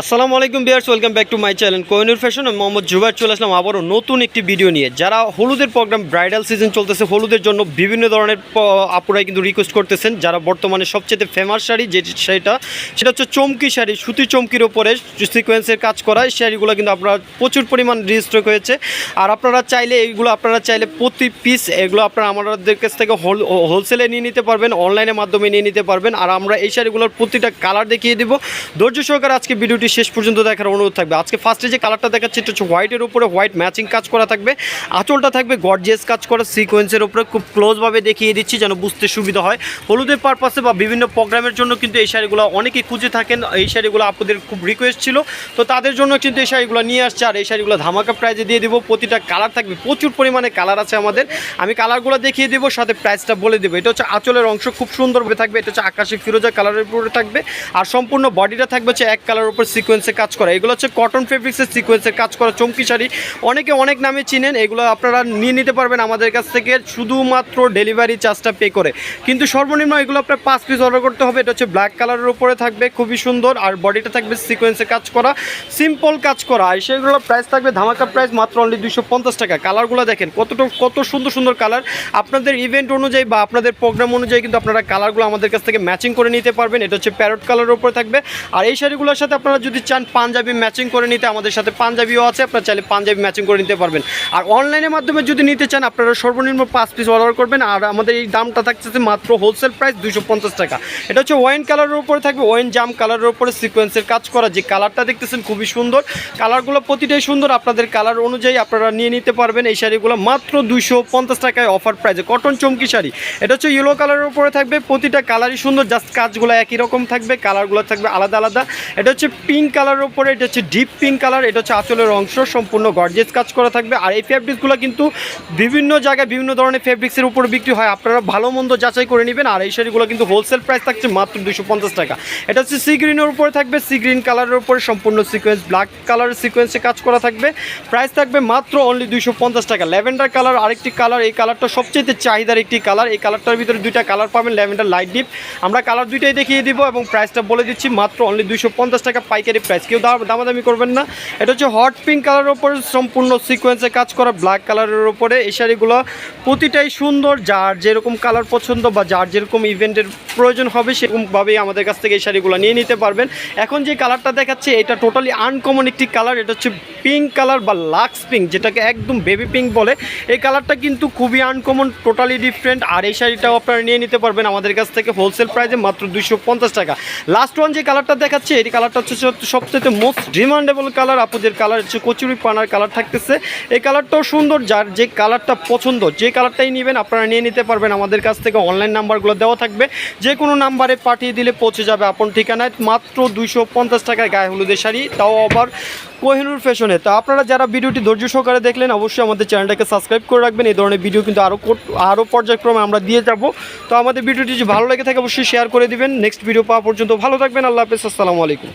আসসালামু আলাইকুম viewers, welcome back to my channel Kohinoor fashion. আমি মোহাম্মদ জুবাইর চলে আসলাম আবারও নতুন একটি ভিডিও নিয়ে। যারা হলুদের প্রোগ্রাম, ব্রাইডাল সিজন চলতেছে, হলুদের জন্য বিভিন্ন ধরনের আপুরাই কিন্তু রিকোয়েস্ট করতেছেন। যারা বর্তমানে সবচেয়ে ফেমাস শাড়ি সেটা হচ্ছে চমকি শাড়ি, সুতি চমকির ওপরে সিকোয়েন্সের কাজ করা। এই শাড়িগুলো কিন্তু আপনারা প্রচুর পরিমাণ রিস্টক হয়েছে। আর আপনারা চাইলে প্রতি পিস এগুলো আপনারা আমাদের কাছ থেকে হোলসেলে নিয়ে নিতে পারবেন, অনলাইনের মাধ্যমে নিয়ে নিতে পারবেন। আর আমরা এই শাড়িগুলোর প্রতিটা কালার দেখিয়ে দেবো। ধৈর্য সহকারে আজকে ভিডিওটি শেষ পর্যন্ত দেখার অনুরোধ থাকবে। আজকে ফার্স্টে যে কালারটা দেখাচ্ছে এটা হচ্ছে হোয়াইটের উপরে হোয়াইট ম্যাচিং কাজ করা থাকবে। আঁচলটা থাকবে গর্জিয়াস কাজ করা সিকোয়েন্সের উপরে। খুব ক্লোজভাবে দেখিয়ে দিচ্ছি যেন বুঝতে সুবিধা হয়। হলুদের পারপাসে বা বিভিন্ন প্রোগ্রামের জন্য কিন্তু এই শাড়িগুলো অনেকেই খুঁজে থাকেন। এই শাড়িগুলো আপনাদের খুব রিকোয়েস্ট ছিল, তো তাদের জন্য কিন্তু এই শাড়িগুলো নিয়ে আসছে। আর এই শাড়িগুলো ধামাকা প্রাইজে দিয়ে দেবো। প্রতিটা কালার থাকবে, প্রচুর পরিমাণে কালার আছে আমাদের। আমি কালারগুলো দেখিয়ে দেবো, সাথে প্রাইসটা বলে দেবো। এটা হচ্ছে আঁচলের অংশ, খুব সুন্দরভাবে থাকবে। এটা হচ্ছে আকাশি ফিরোজা কালারের উপরে থাকবে। আর সম্পূর্ণ বডিটা থাকবে হচ্ছে এক কালার উপর সিকোয়েন্সে কাজ করা। এগুলো হচ্ছে কটন ফেব্রিক্সের সিকোয়েন্সের কাজ করা চমকি শাড়ি। অনেকে অনেক নামে চিনেন। এগুলো আপনারা নিয়ে নিতে পারবেন আমাদের কাছ থেকে শুধুমাত্র ডেলিভারি চার্জটা পে করে। কিন্তু সর্বনিম্ন এগুলো আপনার 5 পিস অর্ডার করতে হবে। এটা হচ্ছে ব্ল্যাক কালারের উপরে থাকবে, খুবই সুন্দর। আর বডিটা থাকবে সিকোয়েন্সে কাজ করা, সিম্পল কাজ করা। আর সেগুলো প্রাইস থাকবে ধামাকা প্রাইস মাত্র অনলি 250 টাকা। কালারগুলো দেখেন কত সুন্দর সুন্দর কালার। আপনাদের ইভেন্ট অনুযায়ী বা আপনাদের প্রোগ্রাম অনুযায়ী কিন্তু আপনারা কালারগুলো আমাদের কাছ থেকে ম্যাচিং করে নিতে পারবেন। এটা হচ্ছে প্যারট কালারের উপরে থাকবে। আর এই শাড়িগুলোর সাথে আপনারা যদি চান পাঞ্জাবি ম্যাচিং করে নিতে, আমাদের সাথে পাঞ্জাবিও আছে, আপনারা চাইলে পাঞ্জাবি ম্যাচিং করে নিতে পারবেন। আর অনলাইনের মাধ্যমে যদি নিতে চান আপনারা সর্বনিম্ন 5 পিস অর্ডার করবেন। আর আমাদের এই দামটা থাকছে মাত্র হোলসেল প্রাইস 250 টাকা। এটা হচ্ছে ওয়াইন কালারের উপরে থাকবে, ওয়াইন জাম কালারের উপরে সিকোয়েন্সের কাজ করা। যে কালারটা দেখতেছেন খুবই সুন্দর। কালারগুলো প্রতিটাই সুন্দর, আপনাদের কালার অনুযায়ী আপনারা নিয়ে নিতে পারবেন। এই শাড়িগুলো মাত্র 250 টাকায় অফার প্রাইসে কটন চমকি শাড়ি। এটা হচ্ছে ইয়েলো কালারের উপরে থাকবে। প্রতিটা কালারই সুন্দর, জাস্ট কাজগুলো একই রকম থাকবে, কালারগুলো থাকবে আলাদা আলাদা। এটা হচ্ছে পিঙ্ক কালারের উপরে, এটা হচ্ছে ডিপ পিঙ্ক কালার। এটা হচ্ছে আঁচলের অংশ, সম্পূর্ণ গর্জিয়াস কাজ করা থাকবে। আর এই ফেব্রিক্সগুলো কিন্তু বিভিন্ন জায়গায় বিভিন্ন ধরনের ফেব্রিক্সের উপরে বিক্রি হয়, আপনারা ভালো মন্দ যাচাই করে নেবেন। আর এই শাড়িগুলো কিন্তু হোলসেল প্রাইস থাকছে মাত্র 250 টাকা। এটা হচ্ছে সি গ্রিনের উপরে থাকবে, সি গ্রিন কালারের উপরে সম্পূর্ণ সিকোয়েন্স, ব্ল্যাক কালারের সিকোয়েন্সে কাজ করা থাকবে। প্রাইস থাকবে মাত্র অনলি 250 টাকা। ল্যাভেন্ডার কালার আরেকটি কালার, এই কালারটা সবচেয়ে চাহিদার একটি কালার। এই কালারটার ভিতরে দুইটা কালার পাবেন, ল্যাভেন্ডার লাইট ডিপ। আমরা কালার দুইটাই দেখিয়ে দিব এবং প্রাইসটা বলে দিচ্ছি মাত্র অনলি 250 টাকা পাইকারি প্রাইস। কেউ দামাদামি করবেন না। এটা হচ্ছে হট পিঙ্ক কালারের উপরে সম্পূর্ণ সিকোয়েন্সে কাজ করা, ব্ল্যাক কালারের উপরে। এই শাড়িগুলো প্রতিটাই সুন্দর, যার যেরকম কালার পছন্দ বা যার যেরকম ইভেন্টের প্রয়োজন হবে সেরকমভাবেই আমাদের কাছ থেকে এই শাড়িগুলো নিয়ে নিতে পারবেন। এখন যে কালারটা দেখাচ্ছে এটা টোটালি আনকমন একটি কালার। এটা হচ্ছে পিঙ্ক কালার বা লাক্স পিঙ্ক, যেটাকে একদম বেবি পিঙ্ক বলে। এই কালারটা কিন্তু খুবই আনকমন, টোটালি ডিফারেন্ট। আর এই শাড়িটাও আপনারা নিয়ে নিতে পারবেন আমাদের কাছ থেকে হোলসেল প্রাইসে মাত্র 250 টাকা। লাস্ট ওয়ান যে কালারটা দেখাচ্ছে এই কালারটা হচ্ছে সবচেয়ে মোস্ট ডিমান্ডেবল কালার। আপুদের কালার হচ্ছে কচুরি পানার কালার থাকতেছে। এই কালারটাও সুন্দর, যার যে কালারটা পছন্দ যে কালারটাই নেবেন আপনারা নিয়ে নিতে পারবেন আমাদের কাছ থেকে। অনলাইন নাম্বারগুলো দেওয়া থাকবে, যে কোনো নাম্বারে পাঠিয়ে দিলে পৌঁছে যাবে আপন ঠিকানায়। মাত্র 250 টাকায় গায়ে হলুদের শাড়ি, তাও আবার কোহিনুর ফ্যাশনে। তো আপনারা যারা ভিডিওটি ধৈর্য সহকারে দেখলেন অবশ্যই আমাদের চ্যানেলটাকে সাবস্ক্রাইব করে রাখবেন। এই ধরনের ভিডিও কিন্তু আরও পর্যায়ক্রমে আমরা দিয়ে যাব। তো আমাদের ভিডিওটি যদি ভালো লেগে থাকে অবশ্যই শেয়ার করে দিবেন। নেক্সট ভিডিও পাওয়া পর্যন্ত ভালো থাকবেন। আল্লাহ হাফেজ, আসসালামু আলাইকুম।